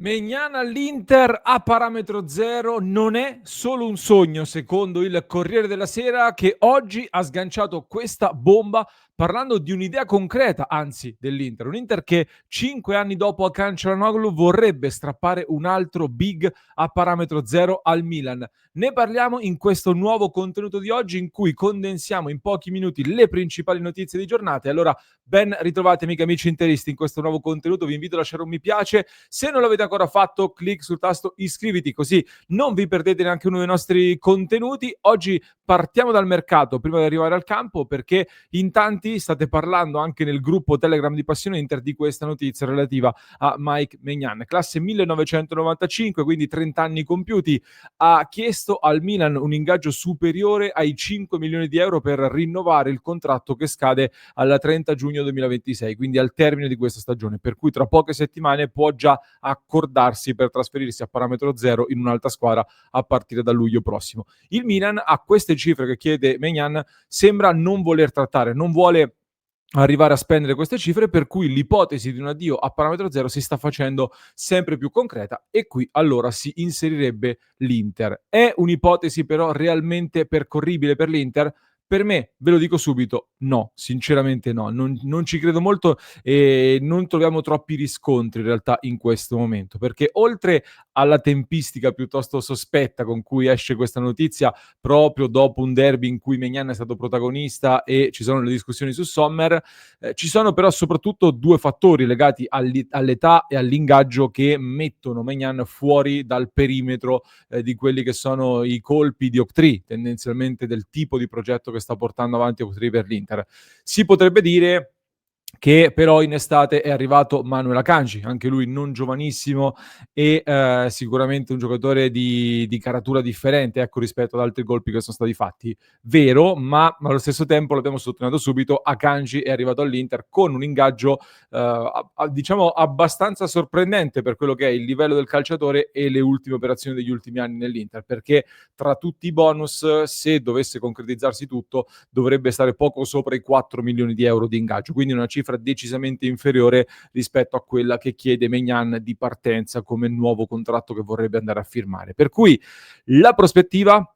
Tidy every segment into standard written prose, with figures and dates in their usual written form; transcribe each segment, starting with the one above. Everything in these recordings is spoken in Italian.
Maignan all'Inter a parametro zero non è solo un sogno, secondo il Corriere della Sera, che oggi ha sganciato questa bomba parlando di un'idea concreta, anzi, dell'Inter. Un Inter che 5 anni dopo a Calcianoglu vorrebbe strappare un altro big a parametro zero al Milan. Ne parliamo in questo nuovo contenuto di oggi in cui condensiamo in pochi minuti le principali notizie di giornata. E allora ben ritrovati amici interisti in questo nuovo contenuto. Vi invito a lasciare un mi piace. Se non l'avete ancora fatto, clic sul tasto iscriviti, così non vi perdete neanche uno dei nostri contenuti. Oggi partiamo dal mercato prima di arrivare al campo, perché in tanti state parlando anche nel gruppo Telegram di Passione Inter di questa notizia relativa a Mike Maignan, classe 1995, quindi 30 anni compiuti. Ha chiesto al Milan un ingaggio superiore ai 5 milioni di euro per rinnovare il contratto che scade al 30 giugno 2026, quindi al termine di questa stagione, per cui tra poche settimane può già accordarsi per trasferirsi a parametro zero in un'altra squadra a partire da luglio prossimo. Il Milan, a queste cifre che chiede Maignan, sembra non voler trattare, non vuole arrivare a spendere queste cifre, per cui l'ipotesi di un addio a parametro zero si sta facendo sempre più concreta e qui allora si inserirebbe l'Inter. È un'ipotesi però realmente percorribile per l'Inter? Per me, ve lo dico subito, no, sinceramente no, non ci credo molto e non troviamo troppi riscontri in realtà in questo momento, perché oltre alla tempistica piuttosto sospetta con cui esce questa notizia, proprio dopo un derby in cui Maignan è stato protagonista e ci sono le discussioni su Sommer, ci sono però soprattutto due fattori legati all'età e all'ingaggio che mettono Maignan fuori dal perimetro di quelli che sono i colpi di Octree, tendenzialmente del tipo di progetto che sta portando avanti Octree per l'Inter. Si potrebbe dire che però in estate è arrivato Manuel Akanji, anche lui non giovanissimo e sicuramente un giocatore di caratura differente, ecco, rispetto ad altri colpi che sono stati fatti. Vero, ma allo stesso tempo, l'abbiamo sottolineato subito, Akanji è arrivato all'Inter con un ingaggio diciamo abbastanza sorprendente per quello che è il livello del calciatore e le ultime operazioni degli ultimi anni nell'Inter, perché tra tutti i bonus, se dovesse concretizzarsi tutto, dovrebbe stare poco sopra i 4 milioni di euro di ingaggio, quindi una cifra decisamente inferiore rispetto a quella che chiede Maignan di partenza come nuovo contratto che vorrebbe andare a firmare. Per cui la prospettiva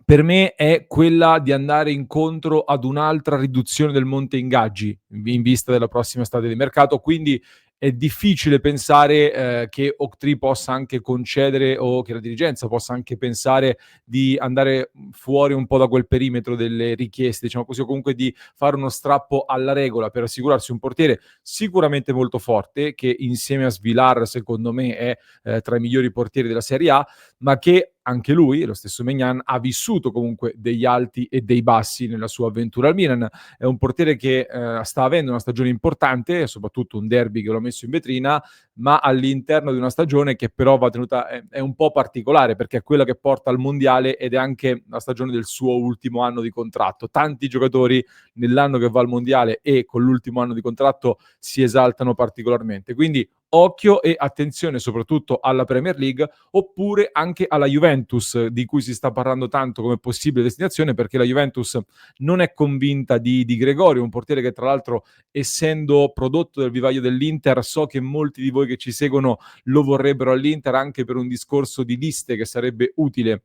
per me è quella di andare incontro ad un'altra riduzione del monte ingaggi in vista della prossima estate di mercato, quindi è difficile pensare che Octree possa anche concedere o che la dirigenza possa anche pensare di andare fuori un po' da quel perimetro delle richieste, diciamo così, o comunque di fare uno strappo alla regola per assicurarsi un portiere sicuramente molto forte, che insieme a Svilar secondo me è tra i migliori portieri della Serie A, ma che anche lui, lo stesso Maignan, ha vissuto comunque degli alti e dei bassi nella sua avventura al Milan. È un portiere che sta avendo una stagione importante, soprattutto un derby che l'ho messo in vetrina, ma all'interno di una stagione che però va tenuta, è un po' particolare, perché è quella che porta al mondiale ed è anche la stagione del suo ultimo anno di contratto. Tanti giocatori nell'anno che va al mondiale e con l'ultimo anno di contratto si esaltano particolarmente. Quindi occhio e attenzione soprattutto alla Premier League, oppure anche alla Juventus, di cui si sta parlando tanto come possibile destinazione, perché la Juventus non è convinta di Gregorio, un portiere che tra l'altro, essendo prodotto del vivaio dell'Inter, so che molti di voi che ci seguono lo vorrebbero all'Inter anche per un discorso di liste che sarebbe utile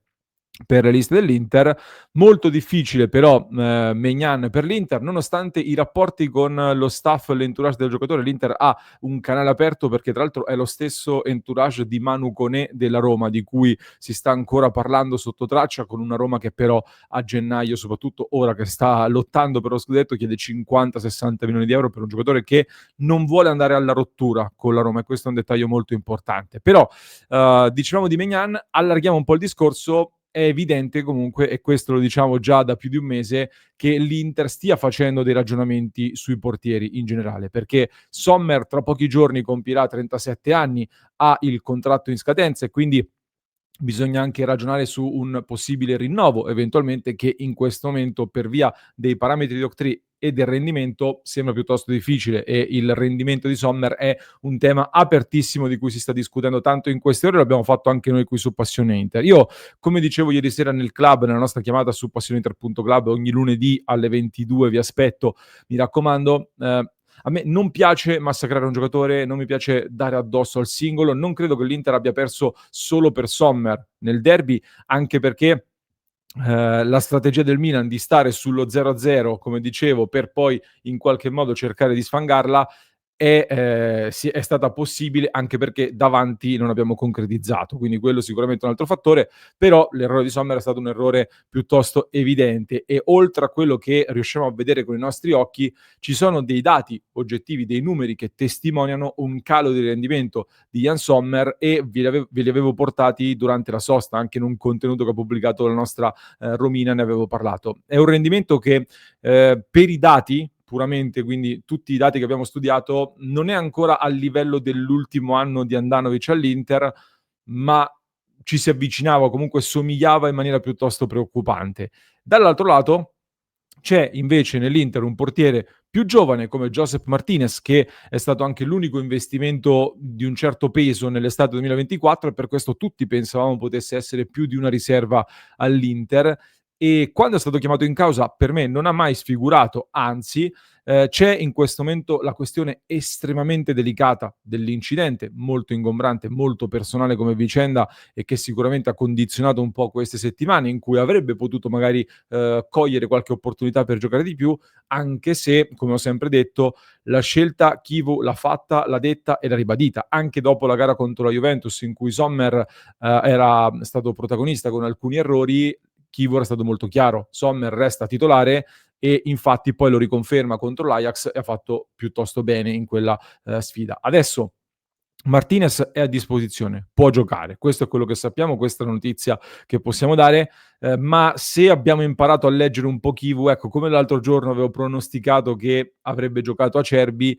per le liste dell'Inter. Molto difficile però Maignan per l'Inter, nonostante i rapporti con lo staff e l'entourage del giocatore. L'Inter ha un canale aperto, perché tra l'altro è lo stesso entourage di Manu Koné della Roma, di cui si sta ancora parlando sotto traccia, con una Roma che però a gennaio, soprattutto ora che sta lottando per lo scudetto, chiede 50-60 milioni di euro per un giocatore che non vuole andare alla rottura con la Roma, e questo è un dettaglio molto importante. Però dicevamo di Maignan, allarghiamo un po' il discorso. È evidente comunque, e questo lo diciamo già da più di un mese, che l'Inter stia facendo dei ragionamenti sui portieri in generale, perché Sommer tra pochi giorni compirà 37 anni, ha il contratto in scadenza e quindi bisogna anche ragionare su un possibile rinnovo, eventualmente, che in questo momento, per via dei parametri di Octree e del rendimento, sembra piuttosto difficile, e il rendimento di Sommer è un tema apertissimo di cui si sta discutendo tanto in queste ore. Lo abbiamo fatto anche noi qui su Passione Inter. Io, come dicevo ieri sera nel club, nella nostra chiamata su passioneinter.club, ogni lunedì alle 22 vi aspetto, mi raccomando, A me non piace massacrare un giocatore, non mi piace dare addosso al singolo, non credo che l'Inter abbia perso solo per Sommer nel derby, anche perché la strategia del Milan di stare sullo 0-0, come dicevo, per poi in qualche modo cercare di sfangarla, è stata possibile anche perché davanti non abbiamo concretizzato, quindi quello sicuramente è un altro fattore, però l'errore di Sommer è stato un errore piuttosto evidente e oltre a quello che riusciamo a vedere con i nostri occhi, ci sono dei dati oggettivi, dei numeri che testimoniano un calo di rendimento di Jan Sommer e ve li avevo portati durante la sosta, anche in un contenuto che ha pubblicato la nostra Romina, ne avevo parlato. È un rendimento che per i dati puramente, quindi tutti i dati che abbiamo studiato, non è ancora al livello dell'ultimo anno di Handanovic all'Inter, ma ci si avvicinava, comunque somigliava in maniera piuttosto preoccupante. Dall'altro lato c'è invece nell'Inter un portiere più giovane come Josep Martinez, che è stato anche l'unico investimento di un certo peso nell'estate 2024 e per questo tutti pensavamo potesse essere più di una riserva all'Inter. E quando è stato chiamato in causa, per me non ha mai sfigurato, anzi, c'è in questo momento la questione estremamente delicata dell'incidente, molto ingombrante, molto personale come vicenda e che sicuramente ha condizionato un po' queste settimane in cui avrebbe potuto magari cogliere qualche opportunità per giocare di più, anche se, come ho sempre detto, la scelta Chivu l'ha fatta, l'ha detta e l'ha ribadita, anche dopo la gara contro la Juventus in cui Sommer era stato protagonista con alcuni errori. Chivu era stato molto chiaro, Sommer resta titolare e infatti poi lo riconferma contro l'Ajax e ha fatto piuttosto bene in quella sfida. Adesso Martinez è a disposizione, può giocare, questo è quello che sappiamo, questa è la notizia che possiamo dare, ma se abbiamo imparato a leggere un po' Chivu, ecco, come l'altro giorno avevo pronosticato che avrebbe giocato Acerbi,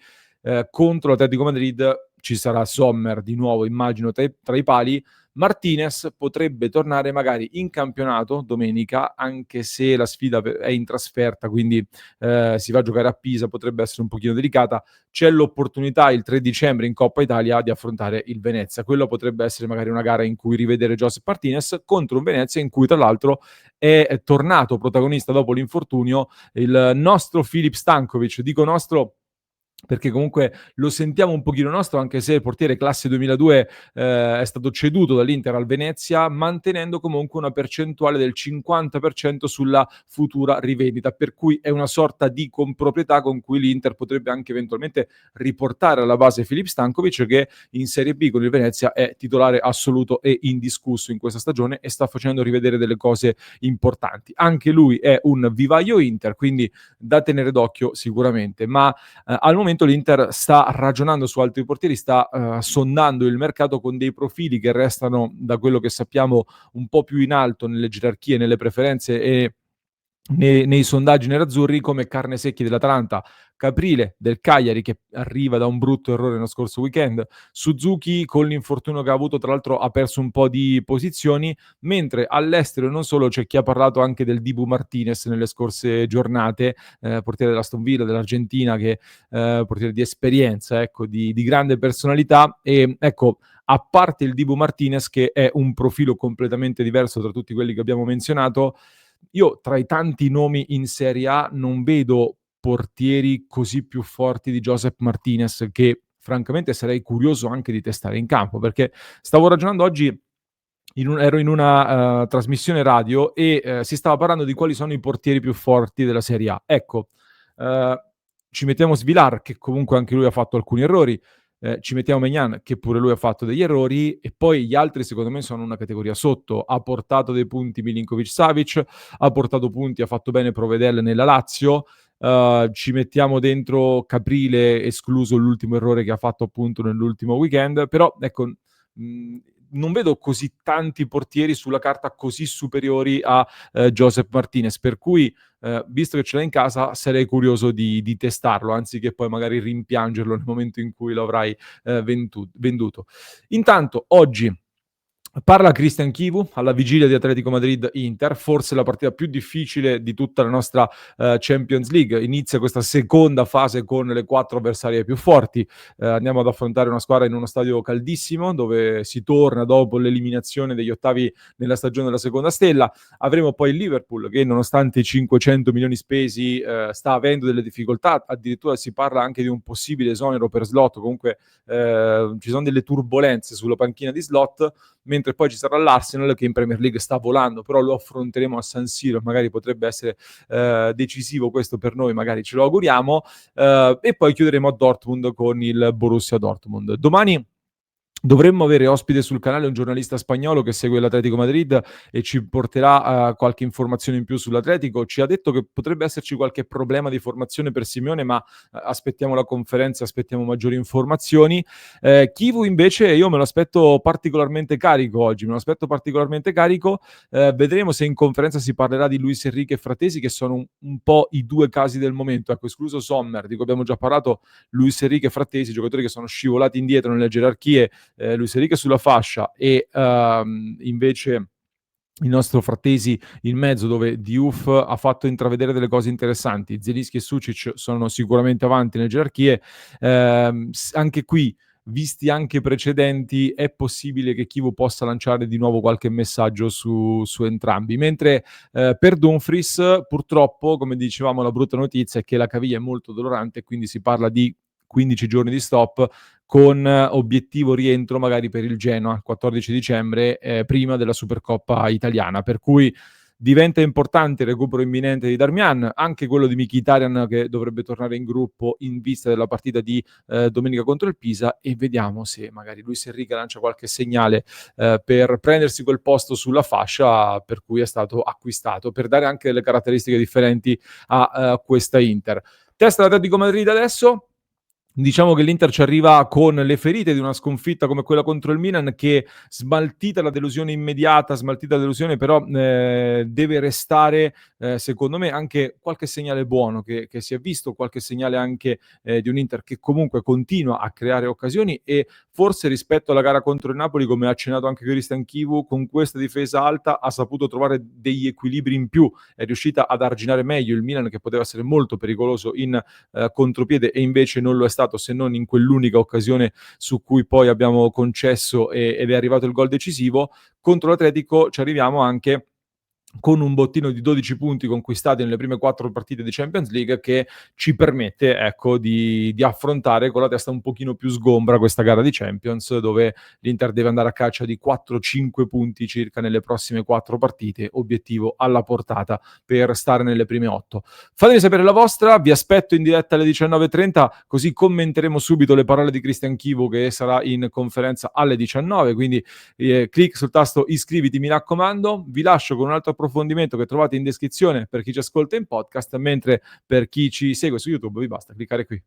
contro l'Atletico Madrid ci sarà Sommer di nuovo, immagino, tra i pali. Martinez potrebbe tornare magari in campionato domenica, anche se la sfida è in trasferta, quindi si va a giocare a Pisa, potrebbe essere un pochino delicata. C'è l'opportunità il 3 dicembre in Coppa Italia di affrontare il Venezia. Quello potrebbe essere magari una gara in cui rivedere Josep Martinez contro un Venezia in cui tra l'altro è tornato protagonista dopo l'infortunio il nostro Filip Stankovic. Dico nostro perché comunque lo sentiamo un pochino nostro, anche se il portiere classe 2002 è stato ceduto dall'Inter al Venezia, mantenendo comunque una percentuale del 50% sulla futura rivendita, per cui è una sorta di comproprietà con cui l'Inter potrebbe anche eventualmente riportare alla base Filip Stankovic, che in Serie B con il Venezia è titolare assoluto e indiscusso in questa stagione e sta facendo rivedere delle cose importanti. Anche lui è un vivaio Inter, quindi da tenere d'occhio sicuramente, ma al momento l'Inter sta ragionando su altri portieri, sta sondando il mercato con dei profili che restano, da quello che sappiamo, un po' più in alto nelle gerarchie, nelle preferenze e nei sondaggi nerazzurri, come Carnesecchi dell'Atalanta, Caprile del Cagliari che arriva da un brutto errore nello scorso weekend, Suzuki con l'infortunio che ha avuto, tra l'altro ha perso un po' di posizioni, mentre all'estero e non solo c'è chi ha parlato anche del Dibu Martinez nelle scorse giornate, portiere dell'Aston Villa, dell'Argentina, che portiere di esperienza, ecco, di grande personalità e ecco, a parte il Dibu Martinez che è un profilo completamente diverso tra tutti quelli che abbiamo menzionato, io tra i tanti nomi in Serie A non vedo portieri così più forti di Josep Martinez, che francamente sarei curioso anche di testare in campo, perché stavo ragionando oggi, ero in una trasmissione radio e si stava parlando di quali sono i portieri più forti della Serie A. Ecco, eh, ci mettiamo Svilar, che comunque anche lui ha fatto alcuni errori, ci mettiamo Maignan, che pure lui ha fatto degli errori, e poi gli altri secondo me sono una categoria sotto. Ha portato dei punti Milinkovic-Savic, ha portato punti, ha fatto bene Provedel nella Lazio, ci mettiamo dentro Caprile, escluso l'ultimo errore che ha fatto appunto nell'ultimo weekend, però ecco, non vedo così tanti portieri sulla carta così superiori a Josep Martinez, per cui visto che ce l'hai in casa sarei curioso di testarlo, anziché poi magari rimpiangerlo nel momento in cui lo avrai venduto. Intanto oggi Parla Christian Chivu alla vigilia di Atletico Madrid-Inter, forse la partita più difficile di tutta la nostra Champions League. Inizia questa seconda fase con le 4 avversarie più forti. Andiamo ad affrontare una squadra in uno stadio caldissimo, dove si torna dopo l'eliminazione degli ottavi nella stagione della seconda stella. Avremo poi il Liverpool che, nonostante i 500 milioni spesi, sta avendo delle difficoltà. Addirittura si parla anche di un possibile esonero per Slot. Comunque ci sono delle turbolenze sulla panchina di Slot, mentre poi ci sarà l'Arsenal che in Premier League sta volando, però lo affronteremo a San Siro, magari potrebbe essere decisivo questo per noi, magari ce lo auguriamo, e poi chiuderemo a Dortmund con il Borussia Dortmund. Domani dovremmo avere ospite sul canale un giornalista spagnolo che segue l'Atletico Madrid e ci porterà qualche informazione in più sull'Atletico. Ci ha detto che potrebbe esserci qualche problema di formazione per Simeone, ma aspettiamo la conferenza, aspettiamo maggiori informazioni. Chivu invece io me lo aspetto particolarmente carico oggi, me lo aspetto particolarmente carico. Vedremo se in conferenza si parlerà di Luis Enrique e Fratesi, che sono un po' i due casi del momento. Ecco, escluso Sommer, di cui abbiamo già parlato, Luis Enrique e Fratesi, giocatori che sono scivolati indietro nelle gerarchie, Luis Enrique sulla fascia e invece il nostro Frattesi in mezzo, dove Diouf ha fatto intravedere delle cose interessanti. Zielinski e Sucic sono sicuramente avanti nelle gerarchie. Anche qui, visti anche i precedenti, è possibile che Chivu possa lanciare di nuovo qualche messaggio su entrambi. Mentre per Dumfries, purtroppo, come dicevamo, la brutta notizia è che la caviglia è molto dolorante, quindi si parla di 15 giorni di stop, con obiettivo rientro magari per il Genoa, 14 dicembre, prima della Supercoppa italiana. Per cui diventa importante il recupero imminente di Darmian, anche quello di Mkhitaryan, che dovrebbe tornare in gruppo in vista della partita di domenica contro il Pisa, e vediamo se magari Luis Enrique lancia qualche segnale per prendersi quel posto sulla fascia per cui è stato acquistato, per dare anche delle caratteristiche differenti a questa Inter. Testa l'Atletico Madrid adesso. Diciamo che l'Inter ci arriva con le ferite di una sconfitta come quella contro il Milan, che, smaltita la delusione immediata, smaltita la delusione, però deve restare, secondo me, anche qualche segnale buono che si è visto, qualche segnale anche di un Inter che comunque continua a creare occasioni, e forse rispetto alla gara contro il Napoli, come ha accennato anche Christian Chivu, con questa difesa alta ha saputo trovare degli equilibri in più, è riuscita ad arginare meglio il Milan, che poteva essere molto pericoloso in contropiede, e invece non lo è stato, se non in quell'unica occasione su cui poi abbiamo concesso ed è arrivato il gol decisivo. Contro l'Atletico ci arriviamo anche con un bottino di 12 punti conquistati nelle prime 4 partite di Champions League, che ci permette, ecco, di affrontare con la testa un pochino più sgombra questa gara di Champions, dove l'Inter deve andare a caccia di 4-5 punti circa nelle prossime 4 partite, obiettivo alla portata per stare nelle prime 8. Fatemi sapere la vostra, vi aspetto in diretta alle 19:30, così commenteremo subito le parole di Christian Chivu, che sarà in conferenza alle 19, quindi clic sul tasto iscriviti, mi raccomando. Vi lascio con un altro approfondimento che trovate in descrizione per chi ci ascolta in podcast, mentre per chi ci segue su YouTube vi basta cliccare qui.